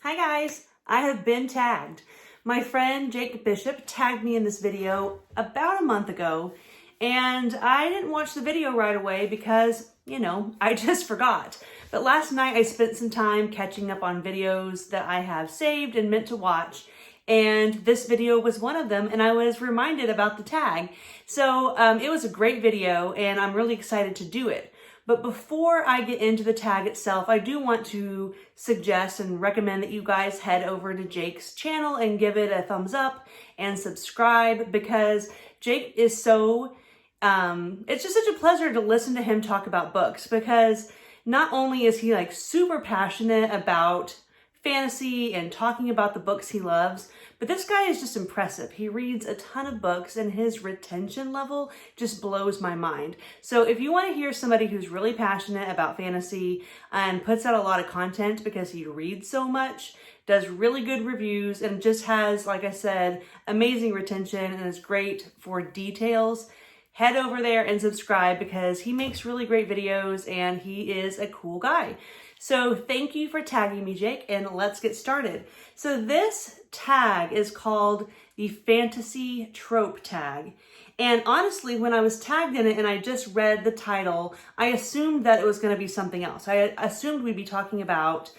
Hi guys, I have been tagged. My friend Jake Bishop tagged me in this video about a month ago, and I didn't watch the video right away because, I just forgot. But last night I spent some time catching up on videos that I have saved and meant to watch, and this video was one of them, and I was reminded about the tag. So it was a great video, and I'm really excited to do it. But before I get into the tag itself, I do want to suggest and recommend that you guys head over to Jake's channel and give it a thumbs up and subscribe, because Jake is it's just such a pleasure to listen to him talk about books, because not only is he like super passionate about fantasy and talking about the books he loves, but this guy is just impressive. He reads a ton of books and his retention level just blows my mind. So if you want to hear somebody who's really passionate about fantasy and puts out a lot of content because he reads so much, does really good reviews, and just has, like I said, amazing retention and is great for details, head over there and subscribe, because he makes really great videos and he is a cool guy. So thank you for tagging me, Jake, and let's get started. So this tag is called the Fantasy Trope tag. And honestly, when I was tagged in it and I just read the title, I assumed that it was going to be something else. I assumed we'd be talking about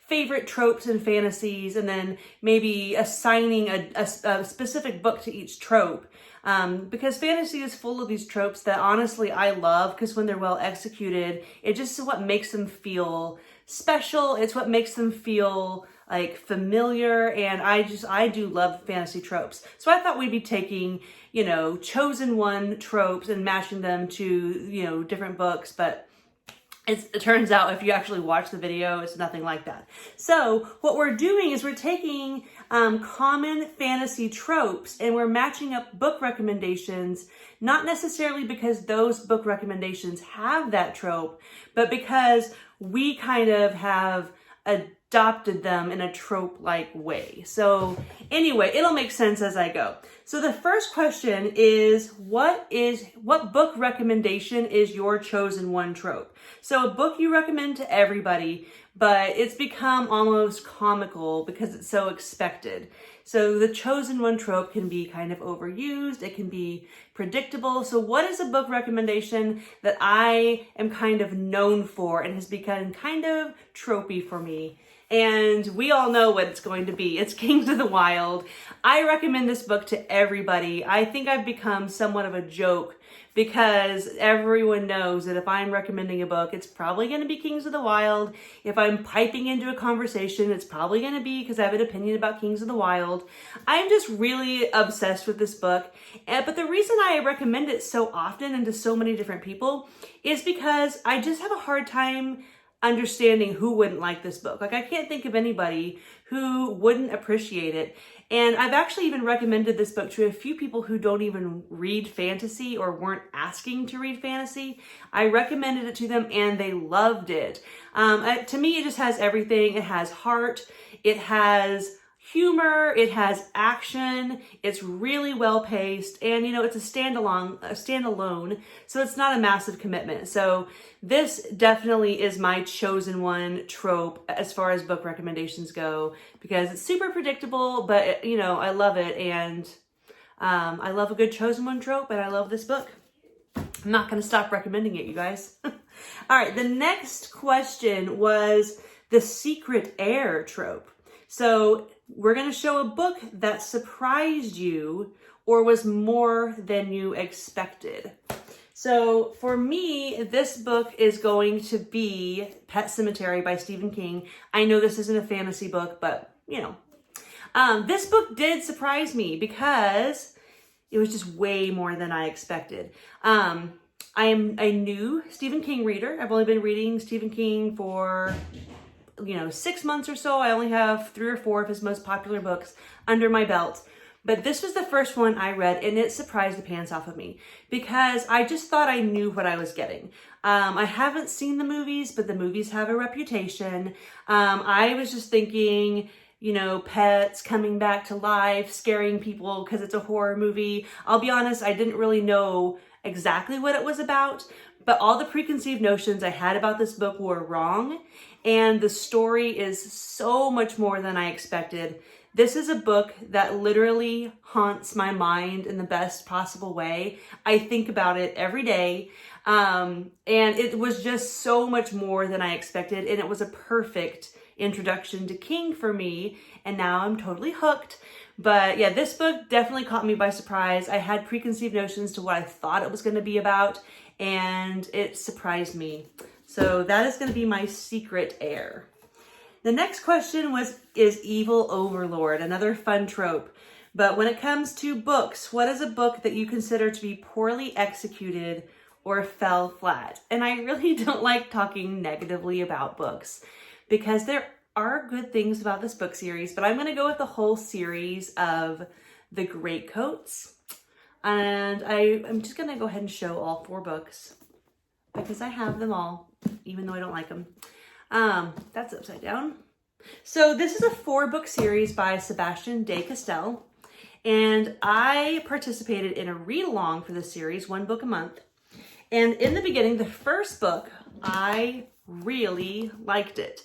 favorite tropes and fantasies, and then maybe assigning a specific book to each trope. Because fantasy is full of these tropes that honestly I love, because when they're well executed, it just is what makes them feel special. It's what makes them feel like familiar, and I do love fantasy tropes. So I thought we'd be taking, chosen one tropes and matching them to, different books, but it turns out if you actually watch the video, it's nothing like that. So what we're doing is we're taking common fantasy tropes and we're matching up book recommendations, not necessarily because those book recommendations have that trope, but because we kind of have adopted them in a trope-like way. So anyway, it'll make sense as I go. So the first question is, what book recommendation is your chosen one trope? So a book you recommend to everybody, but it's become almost comical because it's so expected. So the chosen one trope can be kind of overused. It can be predictable. So what is a book recommendation that I am kind of known for and has become kind of tropey for me? And we all know what it's going to be. It's Kings of the Wild. I recommend this book to everybody. I think I've become somewhat of a joke because everyone knows that if I'm recommending a book, it's probably going to be Kings of the Wild. If I'm piping into a conversation, it's probably going to be because I have an opinion about Kings of the Wild. I'm just really obsessed with this book. But the reason I recommend it so often and to so many different people is because I just have a hard time understanding who wouldn't like this book. Like, I can't think of anybody who wouldn't appreciate it. And I've actually even recommended this book to a few people who don't even read fantasy or weren't asking to read fantasy. I recommended it to them and they loved it. To me, it just has everything. It has heart. It has humor, it has action, it's really well paced, and it's a standalone, so it's not a massive commitment. So this definitely is my chosen one trope as far as book recommendations go, because it's super predictable, but I love it, and I love a good chosen one trope, and I love this book. I'm not going to stop recommending it, you guys. All right, the next question was the secret heir trope. So we're going to show a book that surprised you or was more than you expected. So for me, this book is going to be Pet Sematary by Stephen King. I know this isn't a fantasy book, but this book did surprise me because it was just way more than I expected. I am a new Stephen King reader. I've only been reading Stephen King for 6 months or so. I only have 3 or 4 of his most popular books under my belt. But this was the first one I read, and it surprised the pants off of me because I just thought I knew what I was getting. I haven't seen the movies, but the movies have a reputation. I was just thinking, pets coming back to life, scaring people because it's a horror movie. I'll be honest, I didn't really know exactly what it was about, but all the preconceived notions I had about this book were wrong, and the story is so much more than I expected. This is a book that literally haunts my mind in the best possible way. I think about it every day, and it was just so much more than I expected, and it was a perfect introduction to King for me, and now I'm totally hooked. But yeah, this book definitely caught me by surprise. I had preconceived notions to what I thought it was going to be about, and it surprised me. So that is going to be my secret heir. The next question is Evil Overlord, another fun trope. But when it comes to books, what is a book that you consider to be poorly executed or fell flat? And I really don't like talking negatively about books because there are good things about this book series, but I'm going to go with the whole series of The Greatcoats. And I'm just going to go ahead and show all 4 books because I have them all, even though I don't like them. That's upside down. So this is a 4-book series by Sebastian de Castell, and I participated in a read-along for this series, 1 book a month. And in the beginning, the first book, I really liked it.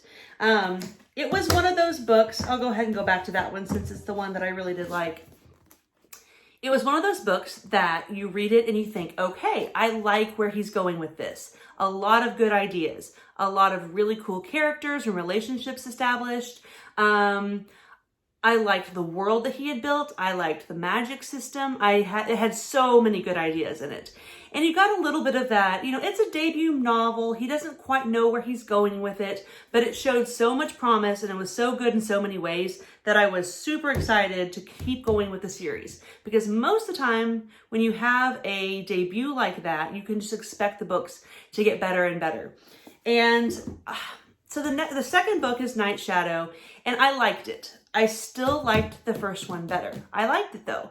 It was one of those books, I'll go ahead and go back to that one since it's the one that I really did like. It was one of those books that you read it and you think, okay, I like where he's going with this. A lot of good ideas, a lot of really cool characters and relationships established. I liked the world that he had built. I liked the magic system. It had so many good ideas in it. And you got a little bit of that, it's a debut novel. He doesn't quite know where he's going with it, but it showed so much promise and it was so good in so many ways that I was super excited to keep going with the series. Because most of the time when you have a debut like that, you can just expect the books to get better and better. And so the second book is Night Shadow, and I liked it. I still liked the first one better. I liked it though.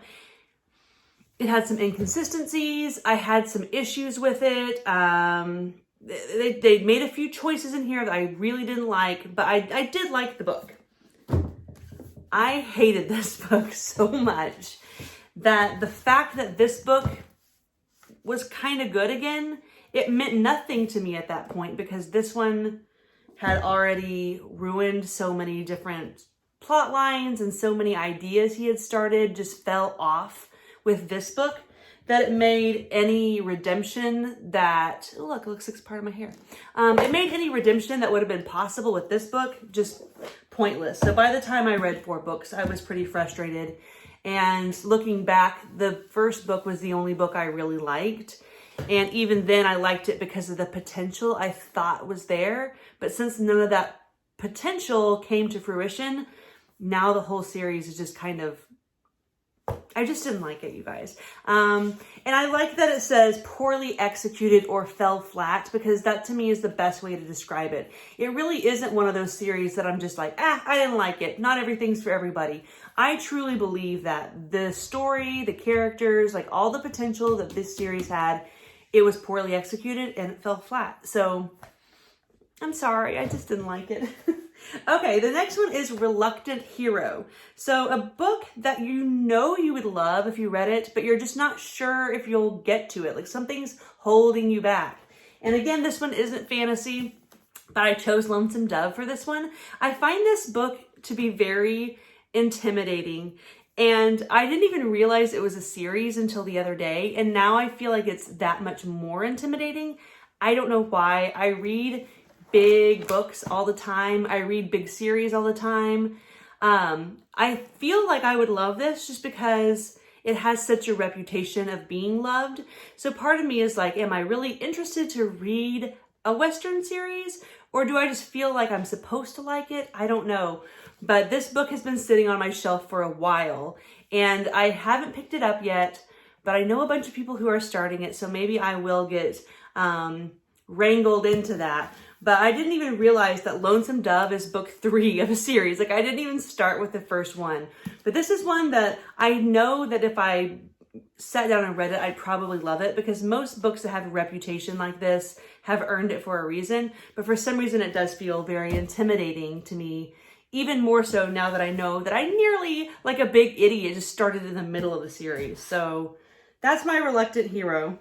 It had some inconsistencies. I had some issues with it. They made a few choices in here that I really didn't like, but I did like the book. I hated this book so much that the fact that this book was kind of good again, it meant nothing to me at that point because this one had already ruined so many different plot lines and so many ideas he had started just fell off with this book that it made any redemption that, oh look, it looks like it's part of my hair. It made any redemption that would have been possible with this book just pointless. So by the time I read 4 books, I was pretty frustrated. And looking back, the first book was the only book I really liked. And even then I liked it because of the potential I thought was there. But since none of that potential came to fruition, now the whole series is just kind of, I just didn't like it, you guys. And I like that it says poorly executed or fell flat because that to me is the best way to describe it. It really isn't one of those series that I'm just like, I didn't like it. Not everything's for everybody. I truly believe that the story, the characters, like all the potential that this series had, it was poorly executed and it fell flat. So I'm sorry, I just didn't like it. Okay, the next one is Reluctant Hero. So a book that you would love if you read it, but you're just not sure if you'll get to it. Like something's holding you back. And again, this one isn't fantasy, but I chose Lonesome Dove for this one. I find this book to be very intimidating. And I didn't even realize it was a series until the other day. And now I feel like it's that much more intimidating. I don't know why. I read big books all the time. I read big series all the time. I feel like I would love this just because it has such a reputation of being loved. So part of me is like, am I really interested to read a Western series? Or do I just feel like I'm supposed to like it? I don't know. But this book has been sitting on my shelf for a while and I haven't picked it up yet, but I know a bunch of people who are starting it. So maybe I will get wrangled into that. But I didn't even realize that Lonesome Dove is book 3 of a series. Like I didn't even start with the first one. But this is one that I know that if I sat down and read it, I'd probably love it because most books that have a reputation like this have earned it for a reason. But for some reason, it does feel very intimidating to me, even more so now that I know that I nearly, like a big idiot, just started in the middle of the series. So that's my Reluctant Hero.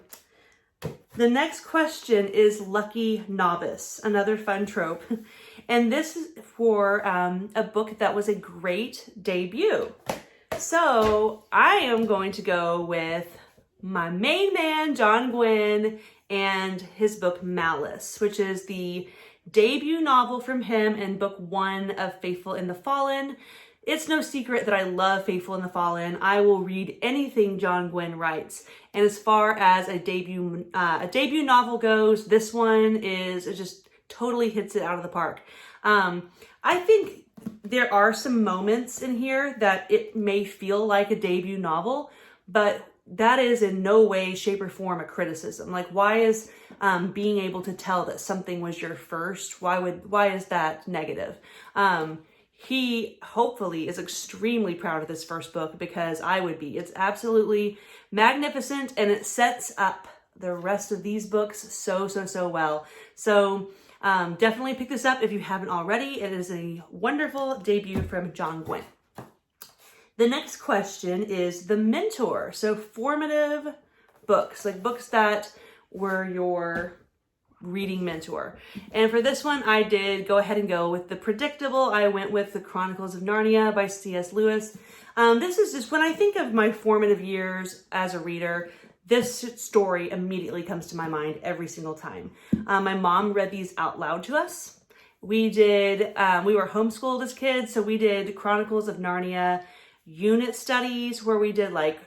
The next question is Lucky Novice, another fun trope. And this is for a book that was a great debut. So I am going to go with my main man, John Gwynne, and his book Malice, which is the debut novel from him and book 1 of Faithful in the Fallen. It's no secret that I love Faithful in the Fallen. I will read anything John Gwynne writes. And as far as a debut novel goes, this one it just totally hits it out of the park. I think there are some moments in here that it may feel like a debut novel, but that is in no way, shape, or form a criticism. Like, why is being able to tell that something was your first, why is that negative? He hopefully is extremely proud of this first book, because I would be. It's absolutely magnificent, and it sets up the rest of these books so well. So definitely pick this up if you haven't already. It is a wonderful debut from John Gwynne. The next question is The Mentor. So formative books, like books that were your reading mentor. And for this one, I did go ahead and go with the predictable. I went with The Chronicles of Narnia by C.S. Lewis. This is just, when I think of my formative years as a reader, this story immediately comes to my mind every single time. My mom read these out loud to us. We were homeschooled as kids, so we did Chronicles of Narnia unit studies where we did like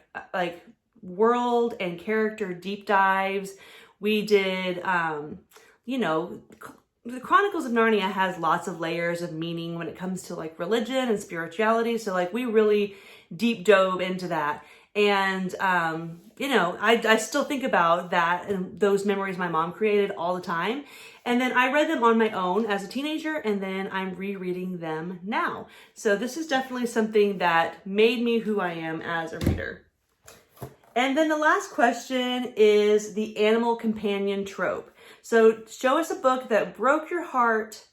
world and character deep dives. We did, the Chronicles of Narnia has lots of layers of meaning when it comes to like religion and spirituality. So like we really deep dove into that. And, I still think about that and those memories my mom created all the time. And then I read them on my own as a teenager, and then I'm rereading them now. So this is definitely something that made me who I am as a reader. And then the last question is the animal companion trope. So show us a book that broke your heart,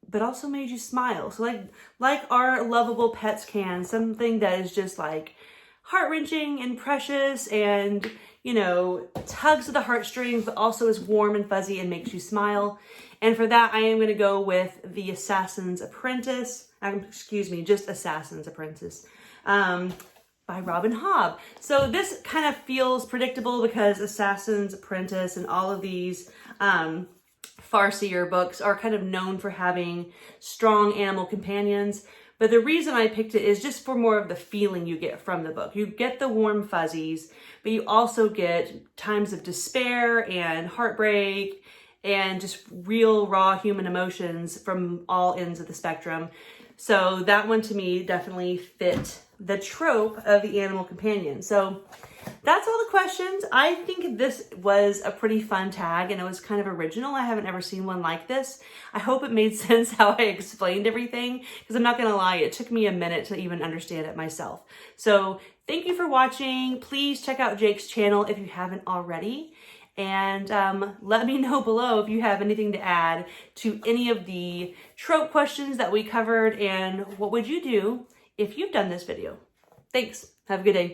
but also made you smile. So like our lovable pets can, something that is just like heart-wrenching and precious and, tugs at the heartstrings, but also is warm and fuzzy and makes you smile. And for that, I am going to go with The Assassin's Apprentice. Just Assassin's Apprentice. By Robin Hobb. So this kind of feels predictable because Assassin's Apprentice and all of these farcier books are kind of known for having strong animal companions. But the reason I picked it is just for more of the feeling you get from the book. You get the warm fuzzies, but you also get times of despair and heartbreak and just real raw human emotions from all ends of the spectrum. So that one to me definitely fit the trope of the animal companion. So that's all the questions. I think this was a pretty fun tag and it was kind of original. I haven't ever seen one like this. I hope it made sense how I explained everything, because I'm not going to lie, it took me a minute to even understand it myself. So thank you for watching. Please check out Jake's channel if you haven't already. And let me know below if you have anything to add to any of the trope questions that we covered, and what would you do if you've done this video. Thanks. Have a good day.